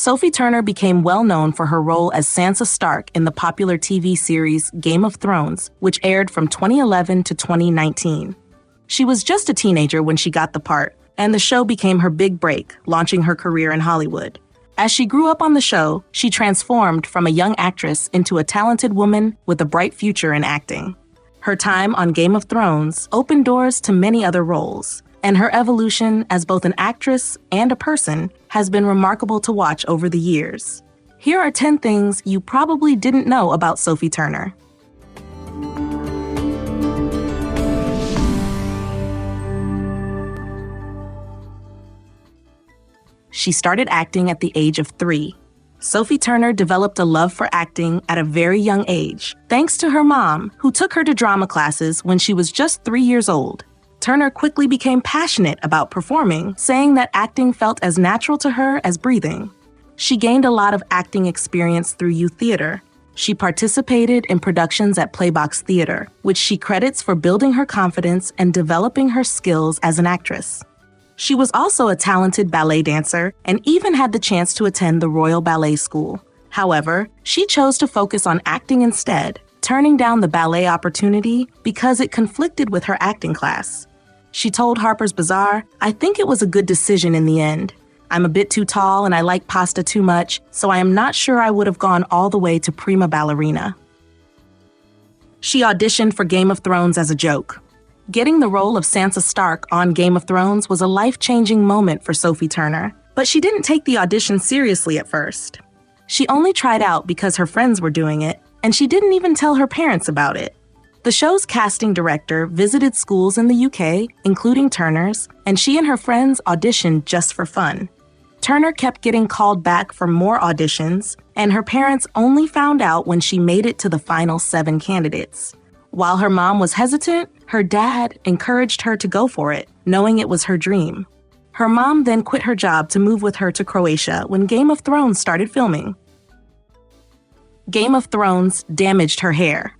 Sophie Turner became well known for her role as Sansa Stark in the popular TV series Game of Thrones, which aired from 2011 to 2019. She was just a teenager when she got the part, and the show became her big break, launching her career in Hollywood. As she grew up on the show, she transformed from a young actress into a talented woman with a bright future in acting. Her time on Game of Thrones opened doors to many other roles, and her evolution as both an actress and a person has been remarkable to watch over the years. Here are 10 things you probably didn't know about Sophie Turner. She started acting at the age of 3. Sophie Turner developed a love for acting at a very young age, thanks to her mom, who took her to drama classes when she was just 3 years old. Turner quickly became passionate about performing, saying that acting felt as natural to her as breathing. She gained a lot of acting experience through youth theater. She participated in productions at Playbox Theater, which she credits for building her confidence and developing her skills as an actress. She was also a talented ballet dancer and even had the chance to attend the Royal Ballet School. However, she chose to focus on acting instead, turning down the ballet opportunity because it conflicted with her acting class. She told Harper's Bazaar, "I think it was a good decision in the end. I'm a bit too tall and I like pasta too much, so I am not sure I would have gone all the way to prima ballerina." She auditioned for Game of Thrones as a joke. Getting the role of Sansa Stark on Game of Thrones was a life-changing moment for Sophie Turner, but she didn't take the audition seriously at first. She only tried out because her friends were doing it, and she didn't even tell her parents about it. The show's casting director visited schools in the UK, including Turner's, and she and her friends auditioned just for fun. Turner kept getting called back for more auditions, and her parents only found out when she made it to the final 7 candidates. While her mom was hesitant, her dad encouraged her to go for it, knowing it was her dream. Her mom then quit her job to move with her to Croatia when Game of Thrones started filming. Game of Thrones damaged her hair.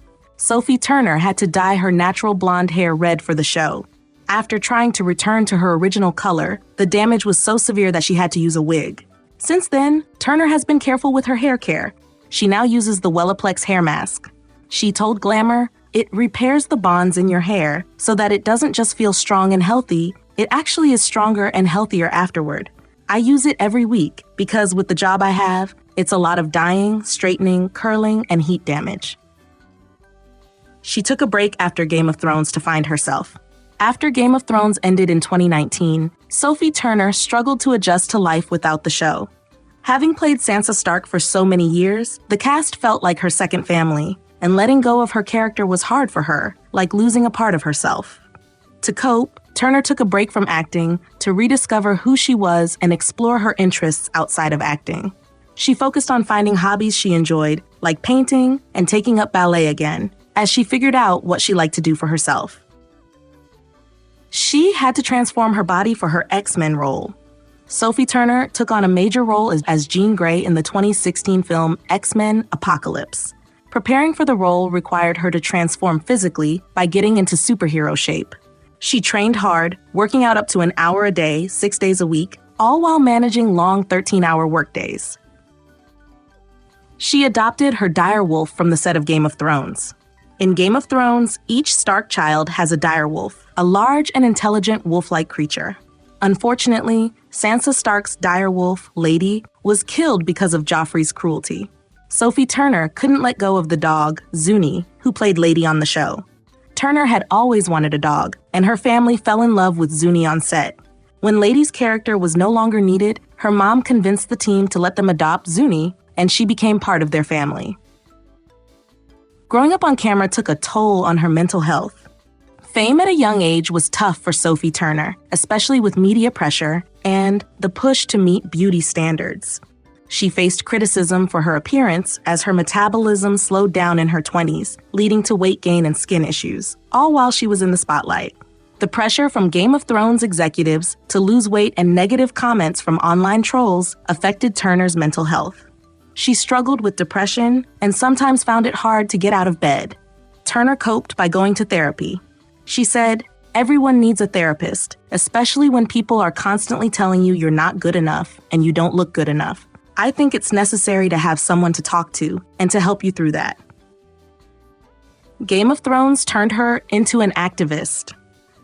Sophie Turner had to dye her natural blonde hair red for the show. After trying to return to her original color, the damage was so severe that she had to use a wig. Since then, Turner has been careful with her hair care. She now uses the Wellaplex hair mask. She told Glamour, "It repairs the bonds in your hair so that it doesn't just feel strong and healthy, it actually is stronger and healthier afterward. I use it every week because with the job I have, it's a lot of dyeing, straightening, curling, and heat damage." She took a break after Game of Thrones to find herself. After Game of Thrones ended in 2019, Sophie Turner struggled to adjust to life without the show. Having played Sansa Stark for so many years, the cast felt like her second family, and letting go of her character was hard for her, like losing a part of herself. To cope, Turner took a break from acting to rediscover who she was and explore her interests outside of acting. She focused on finding hobbies she enjoyed, like painting and taking up ballet again, as she figured out what she liked to do for herself. She had to transform her body for her X-Men role. Sophie Turner took on a major role as Jean Grey in the 2016 film X-Men Apocalypse. Preparing for the role required her to transform physically by getting into superhero shape. She trained hard, working out up to an hour a day, 6 days a week, all while managing long 13-hour workdays. She adopted her direwolf from the set of Game of Thrones. In Game of Thrones, each Stark child has a direwolf, a large and intelligent wolf-like creature. Unfortunately, Sansa Stark's direwolf, Lady, was killed because of Joffrey's cruelty. Sophie Turner couldn't let go of the dog, Zuni, who played Lady on the show. Turner had always wanted a dog, and her family fell in love with Zuni on set. When Lady's character was no longer needed, her mom convinced the team to let them adopt Zuni, and she became part of their family. Growing up on camera took a toll on her mental health. Fame at a young age was tough for Sophie Turner, especially with media pressure and the push to meet beauty standards. She faced criticism for her appearance as her metabolism slowed down in her 20s, leading to weight gain and skin issues, all while she was in the spotlight. The pressure from Game of Thrones executives to lose weight and negative comments from online trolls affected Turner's mental health. She struggled with depression and sometimes found it hard to get out of bed. Turner coped by going to therapy. She said, "Everyone needs a therapist, especially when people are constantly telling you you're not good enough and you don't look good enough. I think it's necessary to have someone to talk to and to help you through that. Game of Thrones turned her into an activist.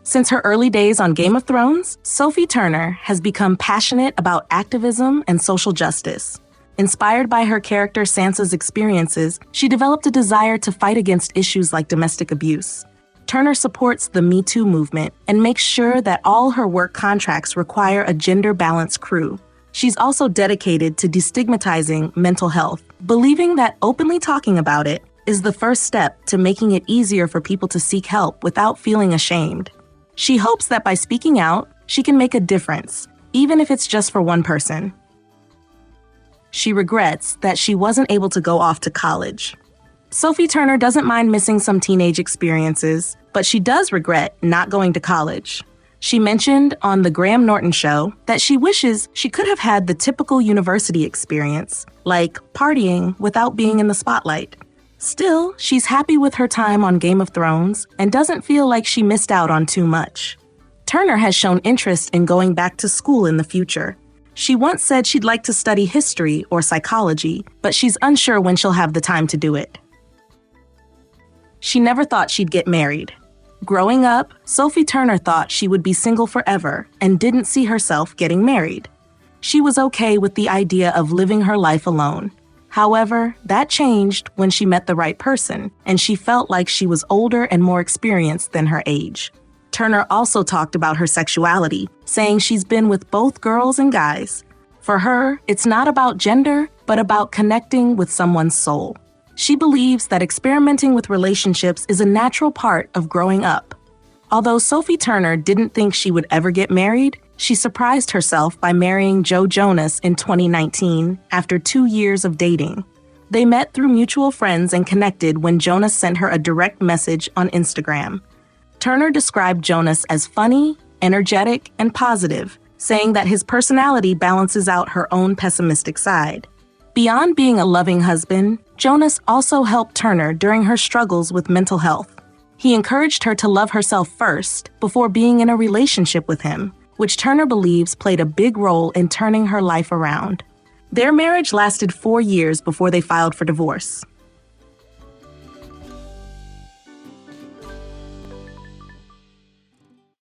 Since her early days on Game of Thrones, Sophie Turner has become passionate about activism and social justice. Inspired by her character Sansa's experiences, she developed a desire to fight against issues like domestic abuse. Turner supports the Me Too movement and makes sure that all her work contracts require a gender-balanced crew. She's also dedicated to destigmatizing mental health, believing that openly talking about it is the first step to making it easier for people to seek help without feeling ashamed. She hopes that by speaking out, she can make a difference, even if it's just for one person. She regrets that she wasn't able to go off to college. Sophie Turner doesn't mind missing some teenage experiences, but she does regret not going to college. She mentioned on The Graham Norton Show that she wishes she could have had the typical university experience, like partying without being in the spotlight. Still, she's happy with her time on Game of Thrones and doesn't feel like she missed out on too much. Turner has shown interest in going back to school in the future. She once said she'd like to study history or psychology, but she's unsure when she'll have the time to do it. She never thought she'd get married. Growing up, Sophie Turner thought she would be single forever and didn't see herself getting married. She was okay with the idea of living her life alone. However, that changed when she met the right person, and she felt like she was older and more experienced than her age. Turner also talked about her sexuality, saying she's been with both girls and guys. For her, it's not about gender, but about connecting with someone's soul. She believes that experimenting with relationships is a natural part of growing up. Although Sophie Turner didn't think she would ever get married, she surprised herself by marrying Joe Jonas in 2019 after 2 years of dating. They met through mutual friends and connected when Jonas sent her a direct message on Instagram. Turner described Jonas as funny, energetic, and positive, saying that his personality balances out her own pessimistic side. Beyond being a loving husband, Jonas also helped Turner during her struggles with mental health. He encouraged her to love herself first before being in a relationship with him, which Turner believes played a big role in turning her life around. Their marriage lasted 4 years before they filed for divorce.